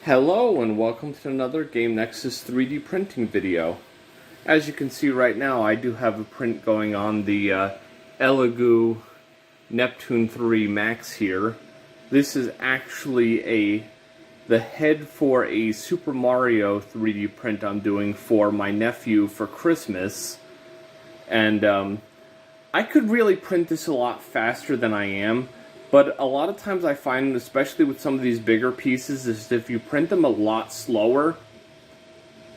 Hello and welcome to another Game Nexus 3D printing video. As you can see right now, I do have a print going on the Elegoo Neptune 3 Max here. This is actually the head for a Super Mario 3D print I'm doing for my nephew for Christmas. And I could really print this a lot faster than I am. But a lot of times I find, especially with some of these bigger pieces, is if you print them a lot slower,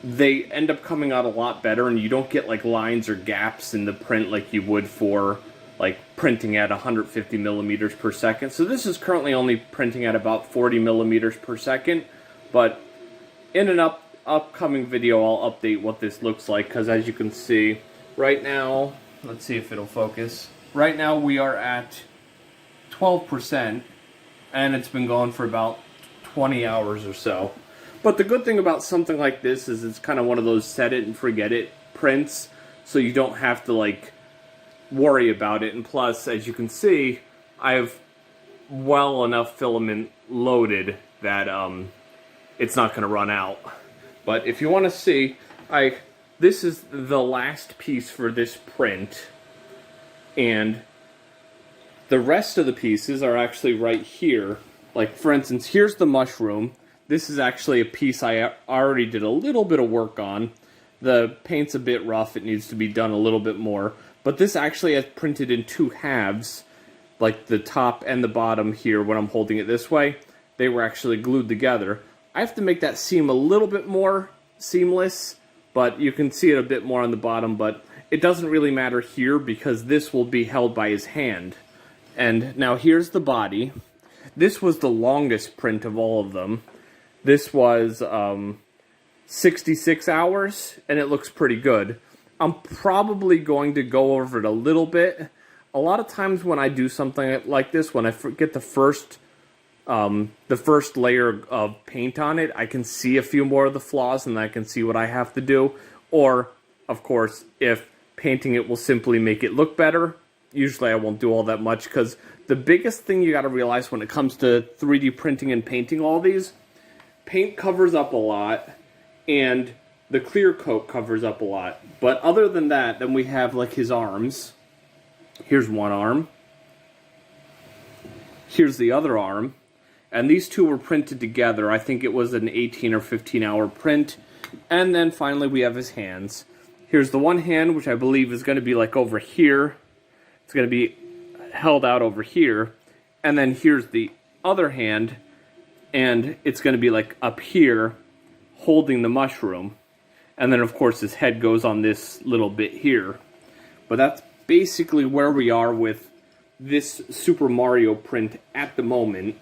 they end up coming out a lot better, and you don't get like lines or gaps in the print like you would for like printing at 150 millimeters per second. So this is currently only printing at about 40 millimeters per second, but in an upcoming video I'll update what this looks like, because as you can see right now, let's see if it'll focus. Right now we are at 12%, and it's been going for about 20 hours or so. But the good thing about something like this is it's kind of one of those set it and forget it prints, so you don't have to like worry about it. And plus, as you can see, I have well enough filament loaded that it's not going to run out. But if you want to see, this is the last piece for this print, and the rest of the pieces are actually right here. Like, for instance, here's the mushroom. This is actually a piece I already did a little bit of work on. The paint's a bit rough. It needs to be done a little bit more. But this actually is printed in two halves. Like the top and the bottom here, when I'm holding it this way, they were actually glued together. I have to make that seam a little bit more seamless, but you can see it a bit more on the bottom. But it doesn't really matter here because this will be held by his hand. And now here's the body. This was the longest print of all of them. This was 66 hours, and it looks pretty good. I'm probably going to go over it a little bit. A lot of times when I do something like this, when I get the first layer of paint on it, I can see a few more of the flaws, and I can see what I have to do. Or, of course, if painting it will simply make it look better, usually I won't do all that much, because the biggest thing you got to realize when it comes to 3D printing and painting all these, paint covers up a lot, and the clear coat covers up a lot. But other than that, then we have like his arms. Here's one arm. Here's the other arm. And these two were printed together. I think it was an 18 or 15 hour print. And then finally we have his hands. Here's the one hand, which I believe is going to be like over here. It's going to be held out over here, and then here's the other hand, and it's going to be like up here holding the mushroom, and then of course his head goes on this little bit here. But that's basically where we are with this Super Mario print at the moment.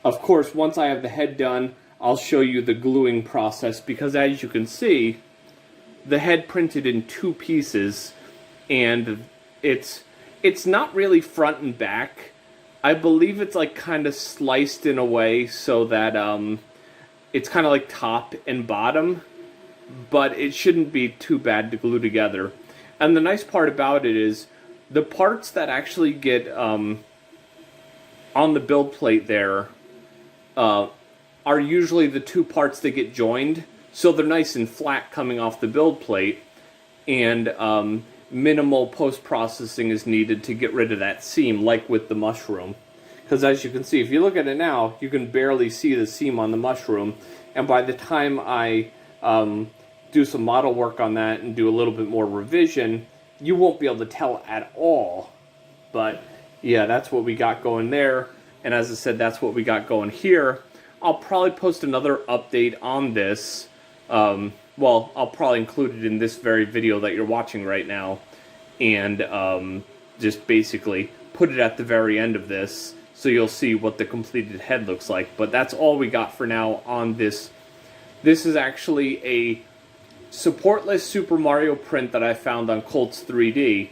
Of course, once I have the head done, I'll show you the gluing process, because as you can see, the head printed in two pieces, and it's not really front and back. I believe it's like kind of sliced in a way so that it's kind of like top and bottom, but it shouldn't be too bad to glue together. And the nice part about it is the parts that actually get on the build plate there are usually the two parts that get joined, so they're nice and flat coming off the build plate, and minimal post-processing is needed to get rid of that seam, like with the mushroom. Because as you can see, if you look at it now, you can barely see the seam on the mushroom, and by the time I do some model work on that and do a little bit more revision, you won't be able to tell at all. But yeah, that's what we got going there, and as I said, that's what we got going here. I'll probably post another update on this. Well, I'll probably include it in this very video that you're watching right now, and just basically put it at the very end of this, so you'll see what the completed head looks like. But that's all we got for now on this. This is actually a supportless Super Mario print that I found on Colts 3D,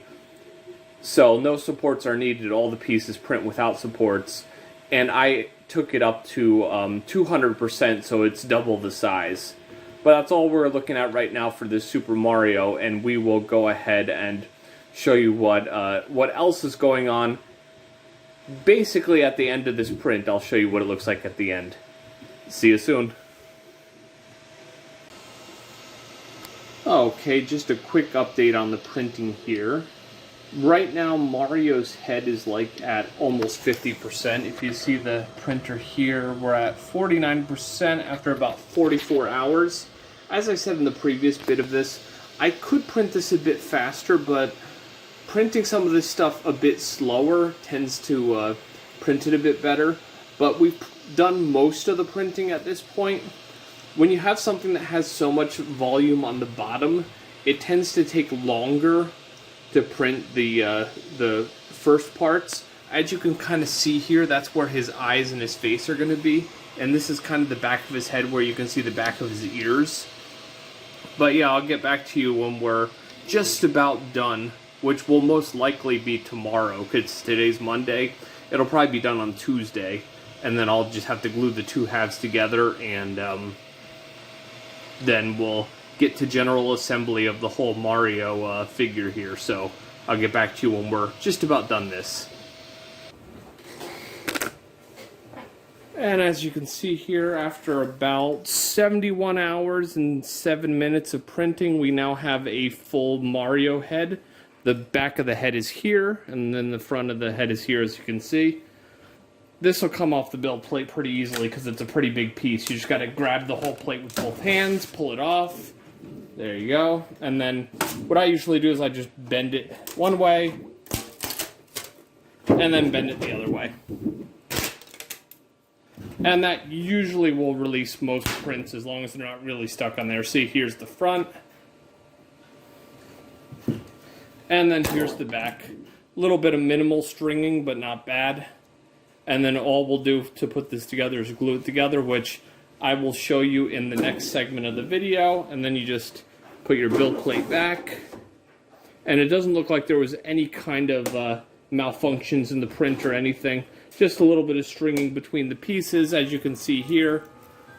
so no supports are needed. All the pieces print without supports, and I took it up to 200%, so it's double the size. But that's all we're looking at right now for this Super Mario, and we will go ahead and show you what else is going on. Basically, at the end of this print, I'll show you what it looks like at the end. See you soon. Okay, just a quick update on the printing here. Right now, Mario's head is like at almost 50%. If you see the printer here, we're at 49% after about 44 hours. As I said in the previous bit of this, I could print this a bit faster, but printing some of this stuff a bit slower tends to print it a bit better. But we've done most of the printing at this point. When you have something that has so much volume on the bottom, it tends to take longer to print the first parts. As you can kind of see here, that's where his eyes and his face are going to be. And this is kind of the back of his head where you can see the back of his ears. But yeah, I'll get back to you when we're just about done, which will most likely be tomorrow, because today's Monday. It'll probably be done on Tuesday. And then I'll just have to glue the two halves together, and then we'll get to general assembly of the whole Mario figure here. So I'll get back to you when we're just about done this. And as you can see here, after about 71 hours and 7 minutes of printing, we now have a full Mario head. The back of the head is here, and then the front of the head is here, as you can see. This will come off the build plate pretty easily because it's a pretty big piece. You just got to grab the whole plate with both hands, pull it off. There you go. And then what I usually do is I just bend it one way and then bend it the other way. And that usually will release most prints as long as they're not really stuck on there. See, here's the front. And then here's the back. A little bit of minimal stringing, but not bad. And then all we'll do to put this together is glue it together, which I will show you in the next segment of the video. And then you just put your build plate back. And it doesn't look like there was any kind of malfunctions in the print or anything. Just a little bit of stringing between the pieces, as you can see here.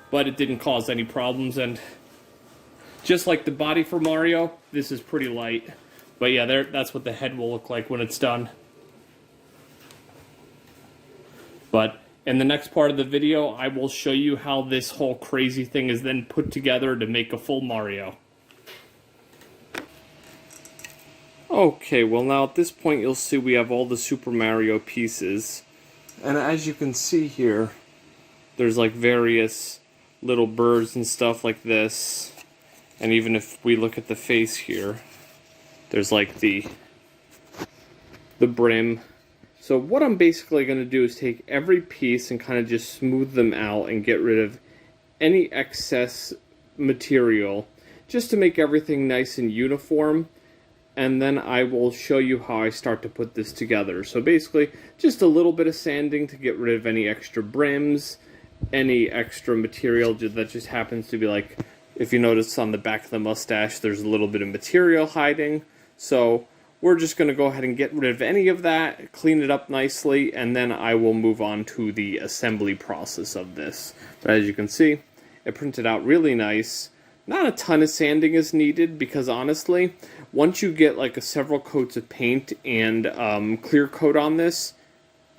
But it didn't cause any problems. And just like the body for Mario, this is pretty light. But yeah, that's what the head will look like when it's done. But in the next part of the video, I will show you how this whole crazy thing is then put together to make a full Mario. Okay, well now at this point you'll see we have all the Super Mario pieces. And as you can see here, there's like various little birds and stuff like this. And even if we look at the face here, there's like the brim. So what I'm basically going to do is take every piece and kind of just smooth them out and get rid of any excess material, just to make everything nice and uniform. And then I will show you how I start to put this together. So basically, just a little bit of sanding to get rid of any extra brims, any extra material that just happens to be like, if you notice on the back of the mustache, there's a little bit of material hiding. So we're just going to go ahead and get rid of any of that, clean it up nicely, and then I will move on to the assembly process of this. But as you can see, it printed out really nice. Not a ton of sanding is needed because honestly, once you get like several coats of paint and clear coat on this,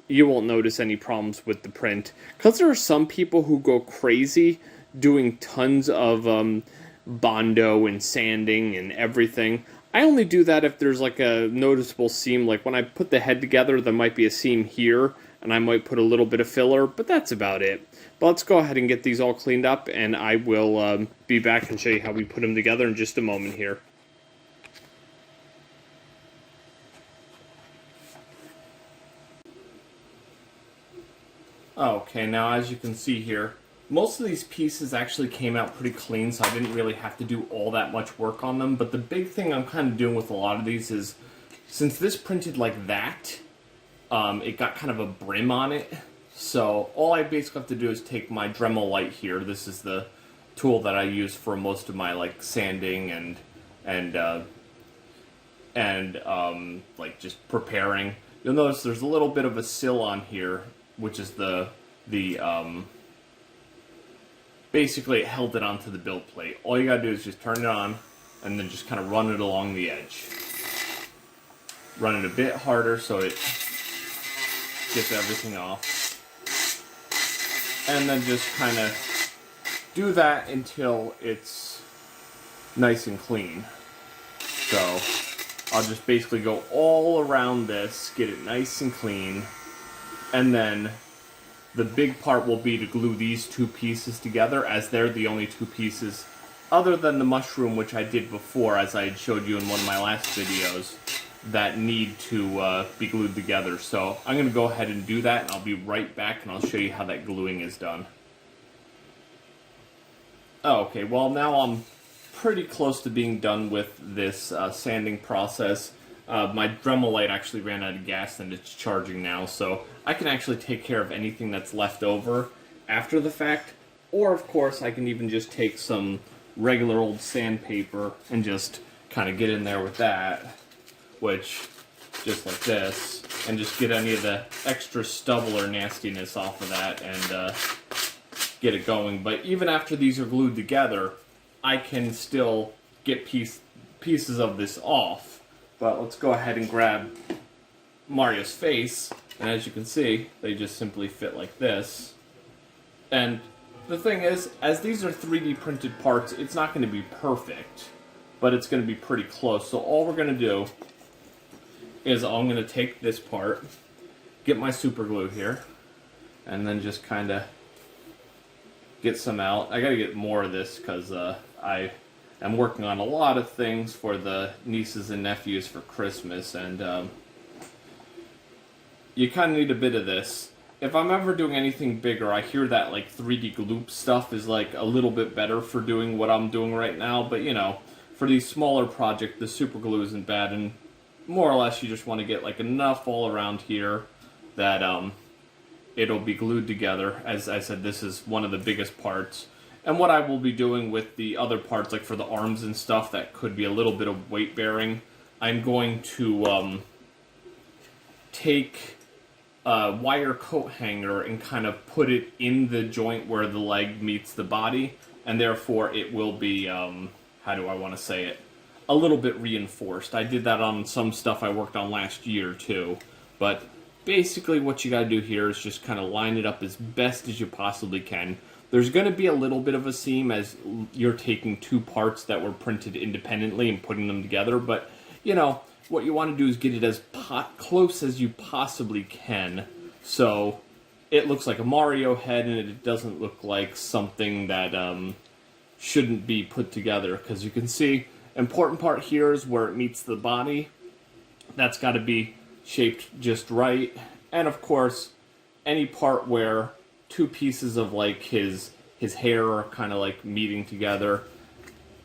you won't notice any problems with the print. Because there are some people who go crazy doing tons of Bondo and sanding and everything. I only do that if there's like a noticeable seam. Like when I put the head together, there might be a seam here, and I might put a little bit of filler, but that's about it. But let's go ahead and get these all cleaned up, and I will be back and show you how we put them together in just a moment here. Okay, now as you can see here, most of these pieces actually came out pretty clean, so I didn't really have to do all that much work on them. But the big thing I'm kind of doing with a lot of these is, since this printed like that, it got kind of a brim on it. So all I basically have to do is take my Dremel light here. This is the tool that I use for most of my like sanding and like just preparing. You'll notice there's a little bit of a sill on here, which is basically it held it onto the build plate. All you gotta do is just turn it on and then just kind of run it along the edge. Run it a bit harder so it gets everything off. And then just kind of do that until it's nice and clean. So I'll just basically go all around this, get it nice and clean, and then the big part will be to glue these two pieces together, as they're the only two pieces, other than the mushroom, which I did before, as I had showed you in one of my last videos, that need to be glued together. So I'm going to go ahead and do that, and I'll be right back, and I'll show you how that gluing is done. Oh, okay, well now I'm pretty close to being done with this sanding process. My Dremel light actually ran out of gas and it's charging now, so I can actually take care of anything that's left over after the fact. Or, of course, I can even just take some regular old sandpaper and just kind of get in there with that, which, just like this, and just get any of the extra stubble or nastiness off of that and get it going. But even after these are glued together, I can still get pieces of this off. But let's go ahead and grab Mario's face, and as you can see, they just simply fit like this. And the thing is, as these are 3D printed parts, it's not going to be perfect, but it's going to be pretty close. So all we're going to do is I'm going to take this part, get my super glue here, and then just kind of get some out. I got to get more of this because I'm working on a lot of things for the nieces and nephews for Christmas, and you kind of need a bit of this. If I'm ever doing anything bigger, I hear that like 3D gloop stuff is like a little bit better for doing what I'm doing right now, but you know, for these smaller projects, the super glue isn't bad, and more or less you just want to get like enough all around here that it'll be glued together. As I said, this is one of the biggest parts. And what I will be doing with the other parts, like for the arms and stuff, that could be a little bit of weight bearing, I'm going to take a wire coat hanger and kind of put it in the joint where the leg meets the body, and therefore it will be, how do I want to say it, a little bit reinforced. I did that on some stuff I worked on last year too, but basically what you gotta do here is just kind of line it up as best as you possibly can. There's going to be a little bit of a seam as you're taking two parts that were printed independently and putting them together, but, you know, what you want to do is get it as close as you possibly can, so it looks like a Mario head and it doesn't look like something that shouldn't be put together, because you can see, important part here is where it meets the body. That's got to be shaped just right, and of course, any part where two pieces of like his hair are kind of like meeting together,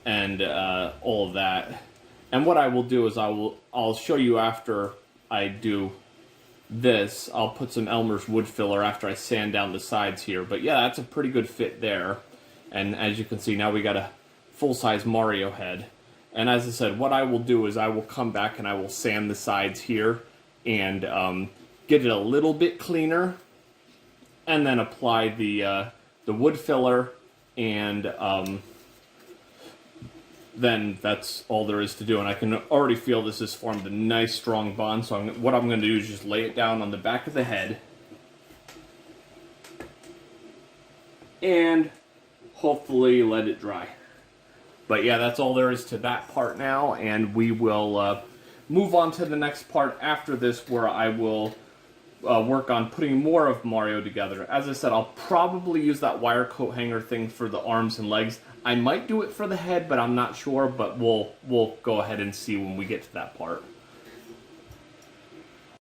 and all of that. And what I will do is I'll show you after I do this. I'll put some Elmer's wood filler after I sand down the sides here. But yeah, that's a pretty good fit there. And as you can see, now we got a full-size Mario head. And as I said, what I will do is I will come back and I will sand the sides here and get it a little bit cleaner, and then apply the wood filler, and then that's all there is to do. And I can already feel this has formed a nice strong bond, so what I'm going to do is just lay it down on the back of the head, and hopefully let it dry. But yeah, that's all there is to that part now, and we will move on to the next part after this, where I will work on putting more of Mario together. As I said, I'll probably use that wire coat hanger thing for the arms and legs. I might do it for the head, but I'm not sure, but we'll go ahead and see when we get to that part.